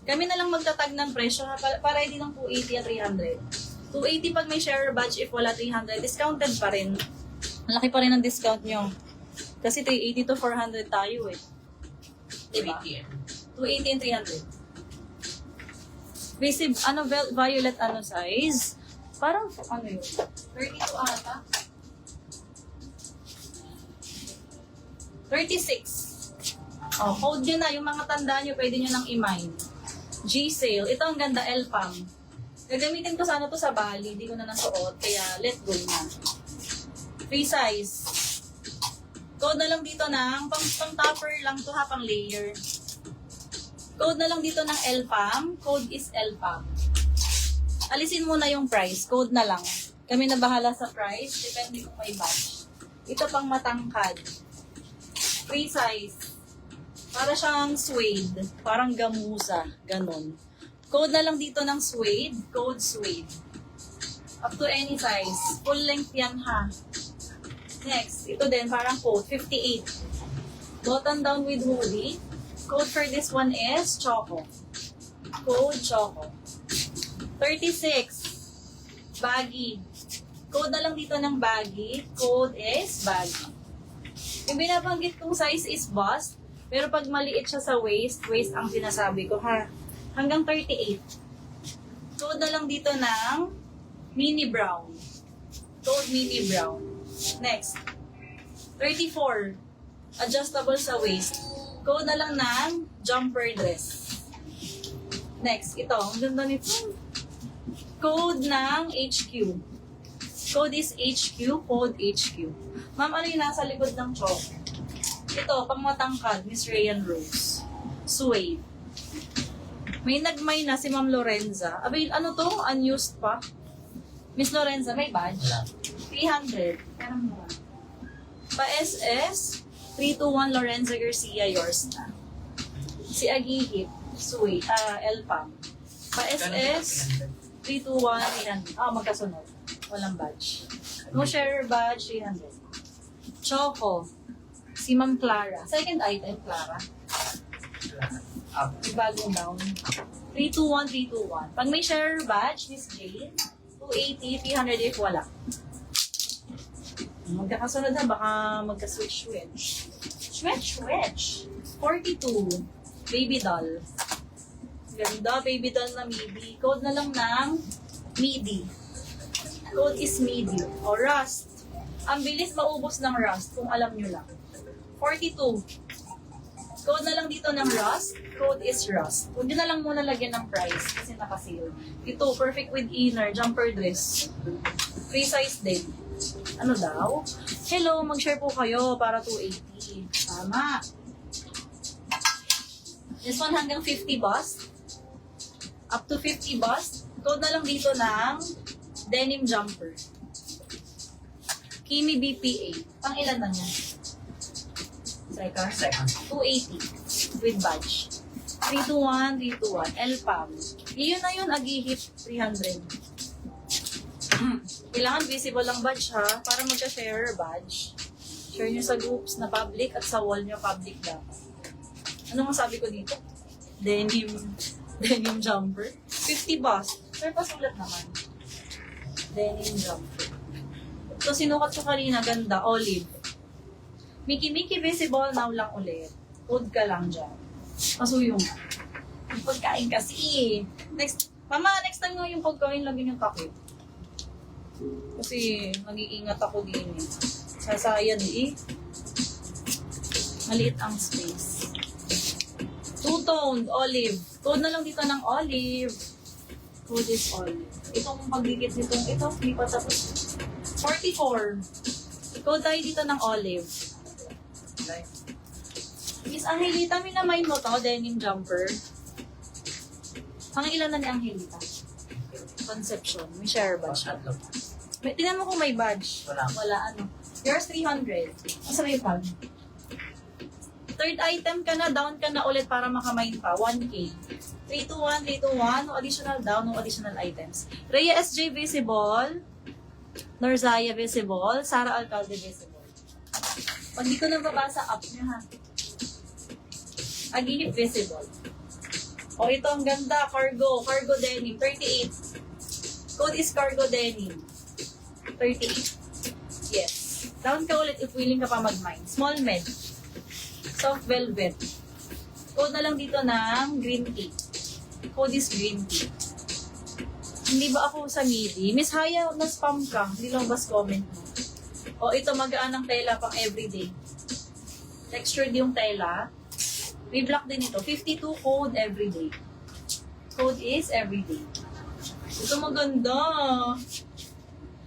Kami na lang magtatag ng presyo ha, para hindi ng 280 at 300. 280 pag may share badge, if wala 300, discounted pa rin. Malaki pa rin ang discount nyo. Kasi 380 to 400 tayo eh. Diba? 280 and 300. Basic, violet size? Parang, yun? 32 ata? 36. Code nyo na. Yung mga tanda nyo, pwede nyo nang i-mine. G-Sale. Ito ang ganda, L-Pam. Gagamitin ko sana to sa Bali. Hindi ko na nasuot. Kaya, let go na. Free size. Code na lang dito ng, pang-topper lang to ha, pang layer. Code na lang dito ng L-Pam. Code is L-Pam. Alisin muna yung price. Code na lang. Kami na bahala sa price. Depende kung may batch. Ito pang matangkad. Free size. Para siyang suede. Parang gamuza. Ganon. Code na lang dito ng suede. Code suede. Up to any size. Full length yan ha. Next. Ito din. Parang code. 58. Button down with hoodie. Code for this one is Choco. Code Choco. 36. Baggy. Code na lang dito ng baggy. Code is baggy. Yung binabanggit kong size is bust. Pero pag maliit siya sa waist ang sinasabi ko ha. Hanggang 38. Code na lang dito ng mini brown. Code mini brown. Next. 34. Adjustable sa waist. Code na lang ng jumper dress. Next, ito. Ang ganda nito. Code ng HQ. Code is HQ. Code HQ. Ma'am, ano yung nasa likod ng chalk? Ito, pang matangkad, Miss Rayan Rose. Suede. May nagmay na si Ma'am Lorenza. Abay, ano to? Unused pa. Miss Lorenza, may badge? 300. Pero mura. Pa SS, 321 Lorenza Garcia, yours na. Si Agihip, Suede, L-Pam. Pa SS, 321, 300. Magkasunod. Walang badge. No share badge, 300. Choco. Si Ma'am Clara. Second item, Clara. Bagong down. 321, 321. Pag may share badge, Miss Jane, 280, 300 if wala. Magkakasunod na, baka magka-switch-switch. Switch-switch. 42. Baby doll. Ganda, baby doll na MIDI. Code na lang ng MIDI. Code is MIDI. O rust. Ang bilis maubos ng rust, kung alam nyo lang. 42. Code na lang dito ng rust. Code is rust. Huwag nyo na lang muna lagyan ng price kasi naka-sale. Ito, perfect with inner, jumper dress. Free size din. Ano daw? Hello, mag-share po kayo para 280. Tama. This one hanggang 50 bust. Up to 50 bust. Code na lang dito ng denim jumper. Kimi BPA. Pang ilan na niya? Second. 280. With badge. 321, 321. L-Pam. Iyon na yun, Agihip. 300. Kailangan visible ang badge ha. Para magka-share badge. Share nyo sa groups na public at sa wall nyo public dapat. Ano masabi ko dito? Denim jumper. 50 bust. Pero pasulat naman. Denim jumper. So, sinukat ko kanina, ganda, olive. Miki-miki visible, now lang ulit. Food ka lang dyan. Masuyong. Yung pagkain kasi. Next time nga yung pagkain, lagyan yung takip. Kasi, mag-iingat ako din eh. Sasayan eh. Maliit ang space. Two-toned, olive. Code na lang dito ng olive. Code is olive. Itong pagdikit nitong ito, hindi pa tapos. 44. Code tayo dito ng olive. Miss Angelita, minamind mo to, denim jumper. Pang ilan na ni Angelita? Conception. May share badge. Tingnan mo kung may badge. Wala ano. Yours 300. Asa may pag? Third item ka na, down ka na ulit para makamain pa. 1K. 321, 321. No additional down, no additional items. Rhea SJ visible. Norzaya visible. Sara Alcalde visible. Pag di ko nang babasa, up nyo ha. Agihip visible. O, ito ang ganda. Cargo. Cargo denim. 38. Code is cargo denim. 38. Yes. Down ka ulit if willing ka pa mag-mine. Small med. Soft velvet. Code na lang dito ng green tea. Code is green tea. Hindi ba ako sa midi? Miss Haya, na-spam ka. Hindi lang bas comment mo. O, ito magaan ng tela pang everyday. Textured yung tela. May black din ito. 52 code everyday. Code is everyday. Ito maganda.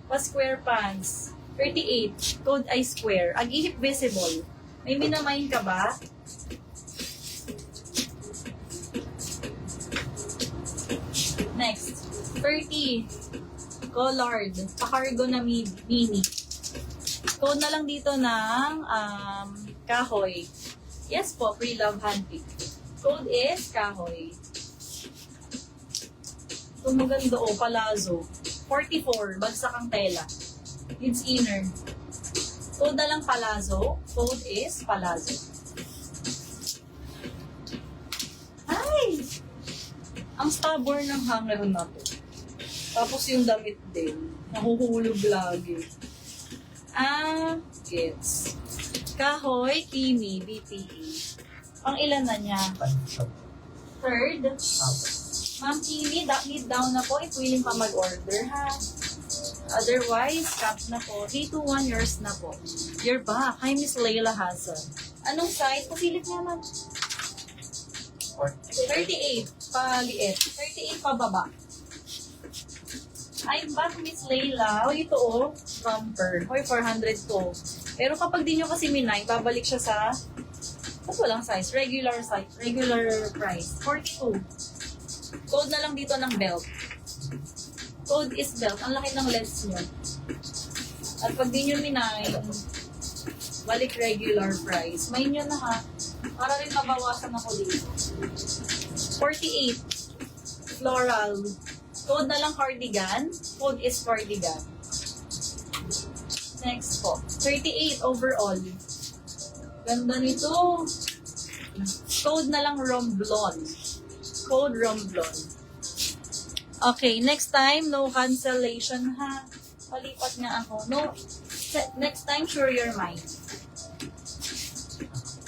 Pa-square pants. 38. Code ay square. Ag-ihip visible. May minamain ka ba? Next. 30. Colored. Pa-cargo na mini. Code na lang dito ng kahoy. Yes po, pre-love handpick. Code is kahoy. Ito maganda o, palazzo. 44, bagsak ang tela. It's inner. Code na lang palazzo. Code is palazzo. Ay! Ang stubborn ng hanger na to. Tapos yung damit din. Nahuhulog lagi. Gets. Kahoy, Kimi, BPE. Pang ilan na niya? Third. Ma'am Kimi, need down na po if willing pa mag-order, ha? Otherwise, cap na po. 3 to 1 years na po. You're back. Hi, Miss Layla Hassan. Anong size? Pasilip niya man. 38. Paliit. 38 pababa. I'm back, Miss Layla. O, ito o. Bumper. Hoy, 400 to. Pero kapag di nyo kasi minay, babalik siya sa walang size. Regular size. Regular price. 42. Code na lang dito ng belt. Code is belt. Ang laki ng lens nyo. At pag di nyo minay, balik regular price. May nyo na ha. Para rin mabawasan ako dito. 48. Floral. Code na lang cardigan. Code is cardigan. Next po. 38 overall. Ganda nito. Code na lang Romblon. Code Romblon. Okay, next time, no cancellation ha. Palipat nga ako. No, next time, sure your mind.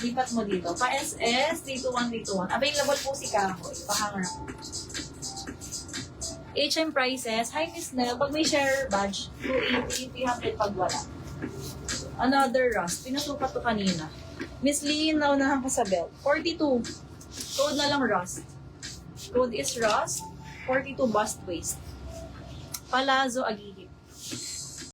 Lipat mo dito. Pa-SS, 321. Available po si Kahoy. Pahangar. HM prices. Hi, Miss Nell. Pag may share badge, 280, 300 pag wala. Another rust. Pinasukat to kanina. Miss Lee, naunahan ko sa belt. 42. Code na lang rust. Code is rust. 42 bust waist. Palazzo agihip.